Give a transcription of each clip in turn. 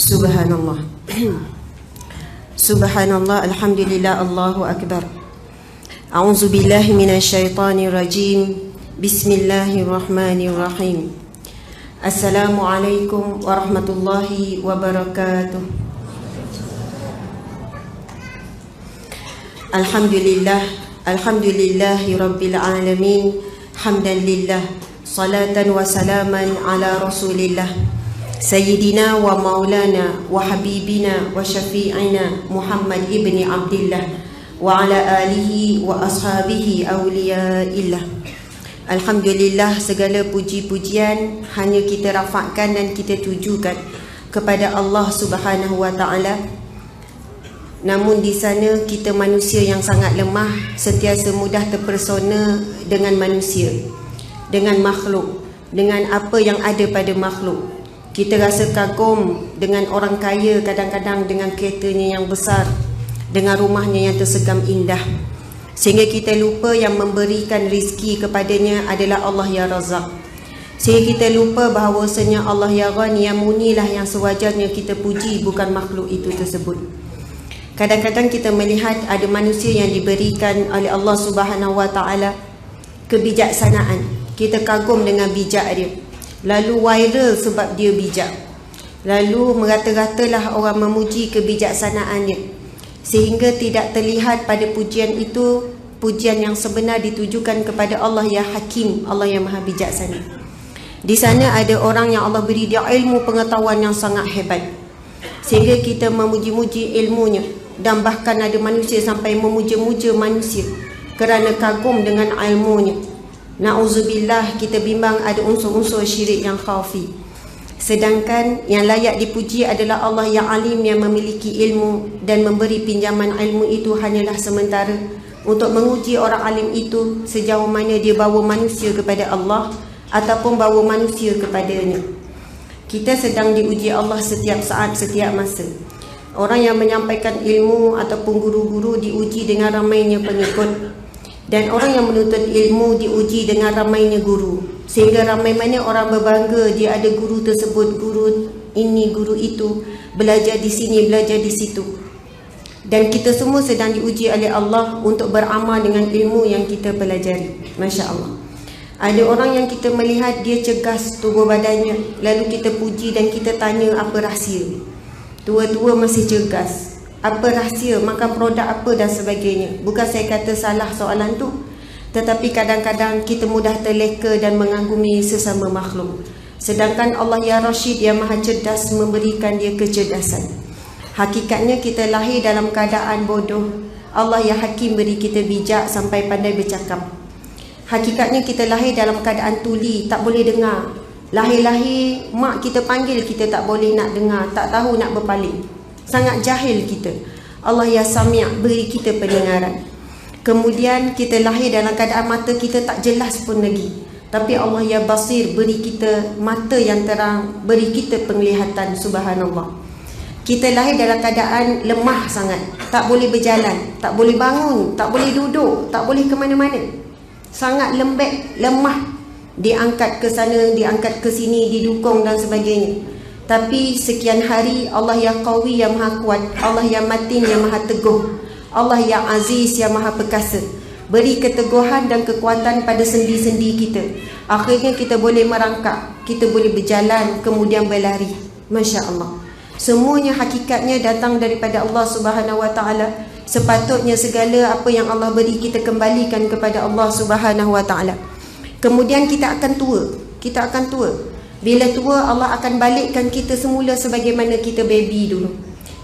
Subhanallah. Subhanallah, alhamdulillah, Allahu akbar. A'udzu billahi minasyaitonir rajim. Bismillahirrahmanirrahim. Assalamualaikum warahmatullahi wabarakatuh. Alhamdulillah, alhamdulillahi rabbil alamin. Hamdan lillah, salatan wa salaman ala rasulillah, Sayyidina wa maulana wa habibina wa syafi'ina Muhammad ibni Abdillah wa ala alihi wa ashabihi awliyaillah. Alhamdulillah, segala puji-pujian hanya kita rafakkan dan kita tujukan kepada Allah Subhanahu wa ta'ala. Namun di sana kita manusia yang sangat lemah, sentiasa mudah terpersona dengan manusia, dengan makhluk, dengan apa yang ada pada makhluk. Kita rasa kagum dengan orang kaya, kadang-kadang dengan keretanya yang besar, dengan rumahnya yang tersegam indah, sehingga kita lupa yang memberikan rizki kepadanya adalah Allah ya Razak. Sehingga kita lupa bahawasanya Allah ya Ghani, yang munilah yang sewajarnya kita puji, bukan makhluk itu tersebut. Kadang-kadang kita melihat ada manusia yang diberikan oleh Allah Subhanahu wa ta'ala kebijaksanaan. Kita kagum dengan bijak dia, lalu viral sebab dia bijak, lalu merata-ratalah orang memuji kebijaksanaannya, sehingga tidak terlihat pada pujian itu pujian yang sebenar ditujukan kepada Allah ya Hakim, Allah yang maha bijaksana. Di sana ada orang yang Allah beri dia ilmu pengetahuan yang sangat hebat, sehingga kita memuji-muji ilmunya. Dan bahkan ada manusia sampai memuja-muja manusia kerana kagum dengan ilmunya. Na'udzubillah, kita bimbang ada unsur-unsur syirik yang khafi. Sedangkan yang layak dipuji adalah Allah yang alim, yang memiliki ilmu dan memberi pinjaman ilmu itu hanyalah sementara untuk menguji orang alim itu sejauh mana dia bawa manusia kepada Allah ataupun bawa manusia kepadanya. Kita sedang diuji Allah setiap saat, setiap masa. Orang yang menyampaikan ilmu ataupun guru-guru diuji dengan ramainya pengikut, dan orang yang menuntut ilmu diuji dengan ramainya guru, sehingga ramai mana orang berbangga dia ada guru tersebut, guru ini, guru itu, belajar di sini, belajar di situ. Dan kita semua sedang diuji oleh Allah untuk beramal dengan ilmu yang kita pelajari. Masya Allah. Ada orang yang kita melihat dia cegas tubuh badannya, lalu kita puji dan kita tanya apa rahsia. Tua-tua masih cegas, apa rahsia, makan produk apa dan sebagainya. Bukan saya kata salah soalan tu, tetapi kadang-kadang kita mudah terleka dan mengagumi sesama makhluk. Sedangkan Allah ya Rashid yang maha cerdas memberikan dia kecerdasan. Hakikatnya kita lahir dalam keadaan bodoh. Allah ya Hakim beri kita bijak sampai pandai bercakap. Hakikatnya kita lahir dalam keadaan tuli, tak boleh dengar. Lahir-lahir mak kita panggil, kita tak boleh nak dengar, tak tahu nak berpaling. Sangat jahil kita. Allah ya Sami' beri kita pendengaran. Kemudian kita lahir dalam keadaan mata kita tak jelas pun lagi, tapi Allah ya Basir beri kita mata yang terang, beri kita penglihatan. Subhanallah. Kita lahir dalam keadaan lemah sangat, tak boleh berjalan, tak boleh bangun, tak boleh duduk, tak boleh ke mana-mana. Sangat lembek, lemah, diangkat ke sana, diangkat ke sini, didukung dan sebagainya. Tapi sekian hari Allah yang Qawi, yang maha kuat, Allah yang Matin, yang maha teguh, Allah yang Aziz, yang maha perkasa, beri keteguhan dan kekuatan pada sendi-sendi kita. Akhirnya kita boleh merangkak, kita boleh berjalan, kemudian berlari. Masya Allah. Semuanya hakikatnya datang daripada Allah Subhanahu wa ta'ala. Sepatutnya segala apa yang Allah beri kita kembalikan kepada Allah Subhanahu wa ta'ala. Kemudian kita akan tua. Kita akan tua. Bila tua, Allah akan balikkan kita semula sebagaimana kita baby dulu.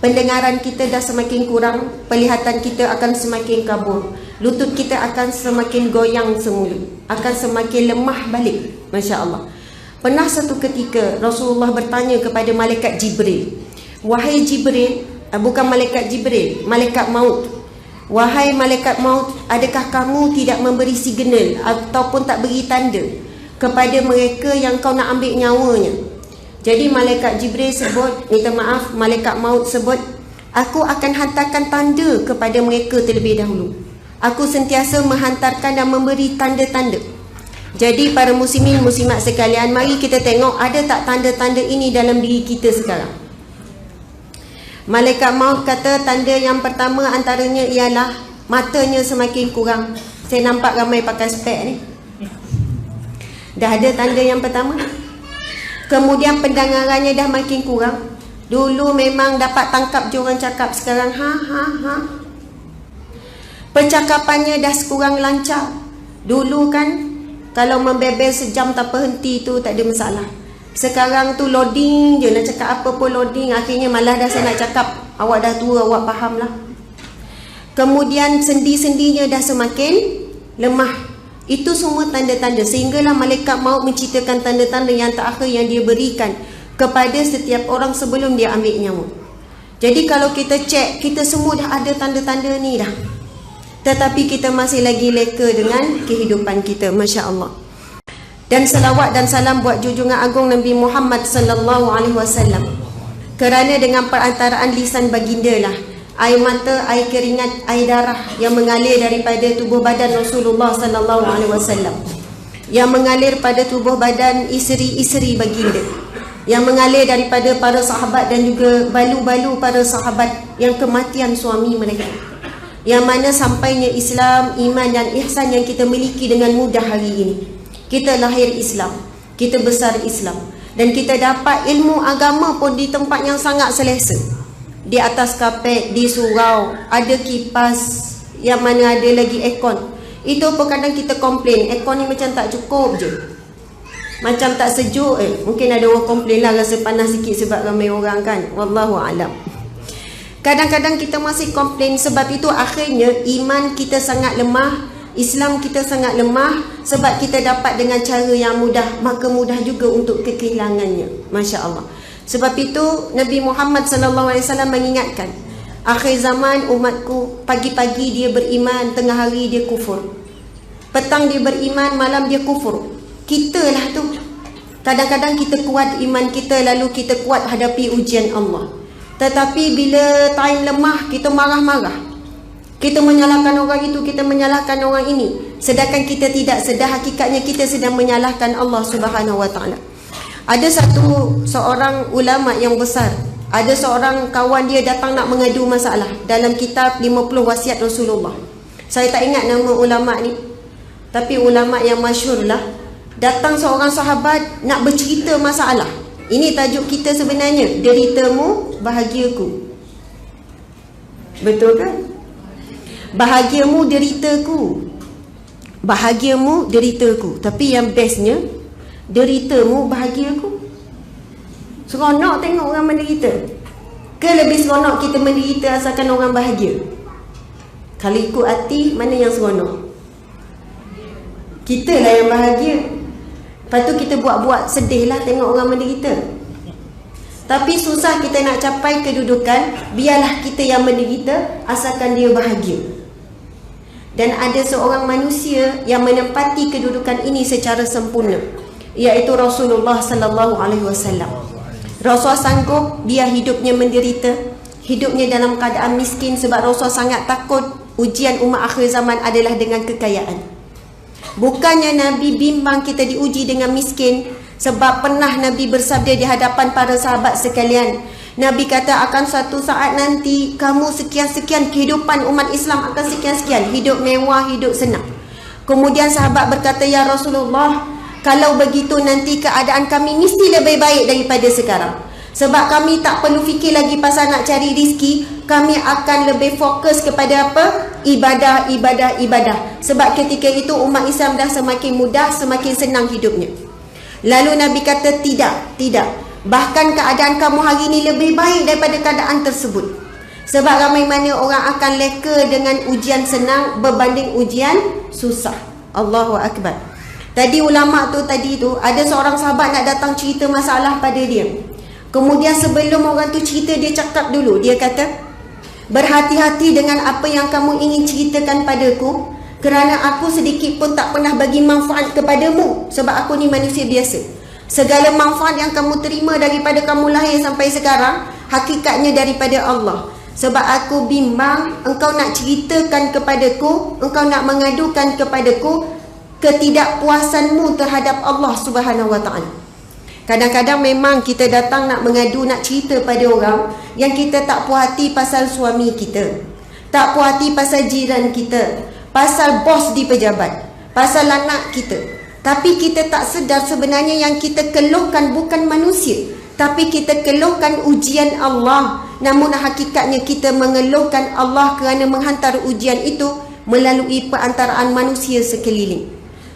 Pendengaran kita dah semakin kurang, penglihatan kita akan semakin kabur, lutut kita akan semakin goyang semula, akan semakin lemah balik. Masya Allah. Pernah satu ketika Rasulullah bertanya kepada malaikat Jibril, wahai Jibril, bukan malaikat Jibril, malaikat maut, wahai malaikat maut, adakah kamu tidak memberi signal ataupun tak beri tanda kepada mereka yang kau nak ambil nyawanya? Jadi malaikat Jibril sebut, minta maaf, malaikat maut sebut, aku akan hantarkan tanda kepada mereka terlebih dahulu. Aku sentiasa menghantarkan dan memberi tanda-tanda. Jadi para muslimin muslimat sekalian, mari kita tengok ada tak tanda-tanda ini dalam diri kita sekarang. Malaikat maut kata tanda yang pertama antaranya ialah matanya semakin kurang. Saya nampak ramai pakai spek ni. Dah ada tanda yang pertama. Kemudian pendengarannya dah makin kurang. Dulu memang dapat tangkap je orang cakap, sekarang percakapannya dah kurang lancar. Dulu kan kalau membebel sejam tak berhenti tu tak ada masalah. Sekarang tu loading je, nak cakap apa pun loading. Akhirnya malah dah saya nak cakap, awak dah tua, awak faham lah. Kemudian sendi-sendinya dah semakin lemah. Itu semua tanda-tanda, sehinggalah malaikat maut menceritakan tanda-tanda yang terakhir yang dia berikan kepada setiap orang sebelum dia ambil nyawa. Jadi kalau kita cek, kita semua dah ada tanda-tanda ni dah, tetapi kita masih lagi leka dengan kehidupan kita. Masya Allah. Dan salawat dan salam buat junjungan agung Nabi Muhammad sallallahu alaihi wasallam. Kerana dengan perantaraan lisan baginda lah air mata, air keringat, air darah yang mengalir daripada tubuh badan Rasulullah sallallahu alaihi wasallam, yang mengalir pada tubuh badan isteri-isteri baginda, yang mengalir daripada para sahabat dan juga balu-balu para sahabat yang kematian suami mereka, yang mana sampainya Islam, iman dan ihsan yang kita miliki dengan mudah hari ini. Kita lahir Islam, kita besar Islam, dan kita dapat ilmu agama pun di tempat yang sangat selesa. Di atas kapet, di surau, ada kipas, yang mana ada lagi aircon. Itu pun kadang kita komplain, aircon ni macam tak cukup je, macam tak sejuk. Mungkin ada orang komplain lah, rasa panas sikit sebab ramai orang kan. Wallahu alam. Kadang-kadang kita masih komplain. Sebab itu akhirnya iman kita sangat lemah, Islam kita sangat lemah, sebab kita dapat dengan cara yang mudah, maka mudah juga untuk kehilangannya. Masya Allah. Sebab itu Nabi Muhammad sallallahu alaihi wasallam mengingatkan, akhir zaman umatku, pagi-pagi dia beriman, tengah hari dia kufur, petang dia beriman, malam dia kufur. Kita lah tu, kadang-kadang kita kuat iman kita, lalu kita kuat hadapi ujian Allah. Tetapi bila time lemah, kita marah-marah, kita menyalahkan orang itu, kita menyalahkan orang ini, sedangkan kita tidak sedar hakikatnya kita sedang menyalahkan Allah Subhanahu wa taala. Ada seorang ulama yang besar, ada seorang kawan dia datang nak mengadu masalah dalam kitab 50 wasiat Rasulullah. Saya tak ingat nama ulama ni, tapi ulama yang masyhur lah. Datang seorang sahabat nak bercerita masalah. Ini tajuk kita sebenarnya, deritamu, bahagiaku. Betul kan? Bahagiamu, deritaku. Bahagiamu, deritaku. Tapi yang bestnya, deritamu, bahagiaku. Seronok tengok orang menderita, ke lebih seronok kita menderita asalkan orang bahagia? Kalau ikut hati, mana yang seronok? Kita lah yang bahagia. Lepas tu kita buat-buat sedih lah tengok orang menderita. Tapi susah kita nak capai kedudukan biarlah kita yang menderita asalkan dia bahagia. Dan ada seorang manusia yang menempati kedudukan ini secara sempurna, iaitu Rasulullah sallallahu alaihi wasallam. Rasul sanggup dia hidupnya menderita, hidupnya dalam keadaan miskin, sebab Rasul sangat takut ujian umat akhir zaman adalah dengan kekayaan. Bukannya Nabi bimbang kita diuji dengan miskin, sebab pernah Nabi bersabda di hadapan para sahabat sekalian, Nabi kata akan suatu saat nanti kamu sekian-sekian, kehidupan umat Islam akan sekian-sekian, hidup mewah, hidup senang. Kemudian sahabat berkata, ya Rasulullah, kalau begitu nanti keadaan kami mesti lebih baik daripada sekarang. Sebab kami tak perlu fikir lagi pasal nak cari rezeki, kami akan lebih fokus kepada apa? Ibadah, ibadah, ibadah. Sebab ketika itu umat Islam dah semakin mudah, semakin senang hidupnya. Lalu Nabi kata tidak, tidak. Bahkan keadaan kamu hari ini lebih baik daripada keadaan tersebut. Sebab ramai mana orang akan leka dengan ujian senang berbanding ujian susah. Allahu Akbar. Tadi ulama tu ada seorang sahabat nak datang cerita masalah pada dia. Kemudian sebelum orang tu cerita, dia cakap dulu, dia kata, berhati-hati dengan apa yang kamu ingin ceritakan padaku, kerana aku sedikit pun tak pernah bagi manfaat kepadamu, sebab aku ni manusia biasa. Segala manfaat yang kamu terima daripada kamu lahir sampai sekarang, hakikatnya daripada Allah. Sebab aku bimbang engkau nak ceritakan kepadaku, engkau nak mengadukan kepadaku ketidakpuasanmu terhadap Allah Subhanahu wa taala. Kadang-kadang memang kita datang nak mengadu, nak cerita pada orang yang kita tak puas hati pasal suami kita, tak puas hati pasal jiran kita, pasal bos di pejabat, pasal anak kita. Tapi kita tak sedar sebenarnya yang kita keluhkan bukan manusia, tapi kita keluhkan ujian Allah. Namun hakikatnya kita mengeluhkan Allah kerana menghantar ujian itu melalui perantaraan manusia sekeliling.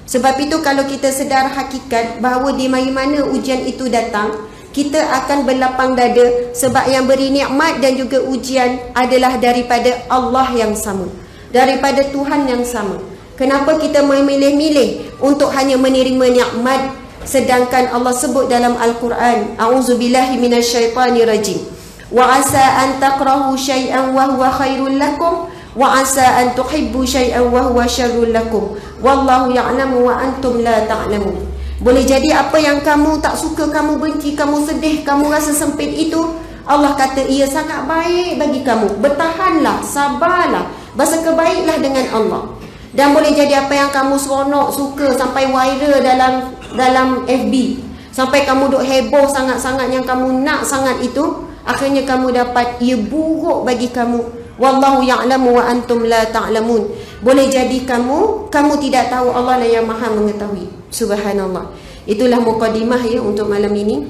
Sebab itu kalau kita sedar hakikat bahawa di mana-mana ujian itu datang, kita akan berlapang dada sebab yang beri nikmat dan juga ujian adalah daripada Allah yang sama, daripada Tuhan yang sama. Kenapa kita memilih-milih untuk hanya menerima nikmat, sedangkan Allah sebut dalam Al-Quran, a'udzubillahi minasyaitanirrajim, wa asa an takrahu syai'an wa huwa khairul lakum wa asa an tuhibbu syai'an wa huwa syarrul lakum wallahu ya'lamu wa antum la ta'lamun. Boleh jadi apa yang kamu tak suka, kamu benci, kamu sedih, kamu rasa sempit itu, Allah kata ia sangat baik bagi kamu. Bertahanlah, sabarlah, bersekebaiklah dengan Allah. Dan boleh jadi apa yang kamu seronok, suka, sampai viral dalam FB, sampai kamu duk heboh sangat-sangat, yang kamu nak sangat itu, akhirnya kamu dapat ia buruk bagi kamu. Wallahu ya'lamu wa antum la ta'lamun. Boleh jadi kamu tidak tahu, Allah lah yang maha mengetahui. Subhanallah. Itulah mukadimah ya untuk malam ini.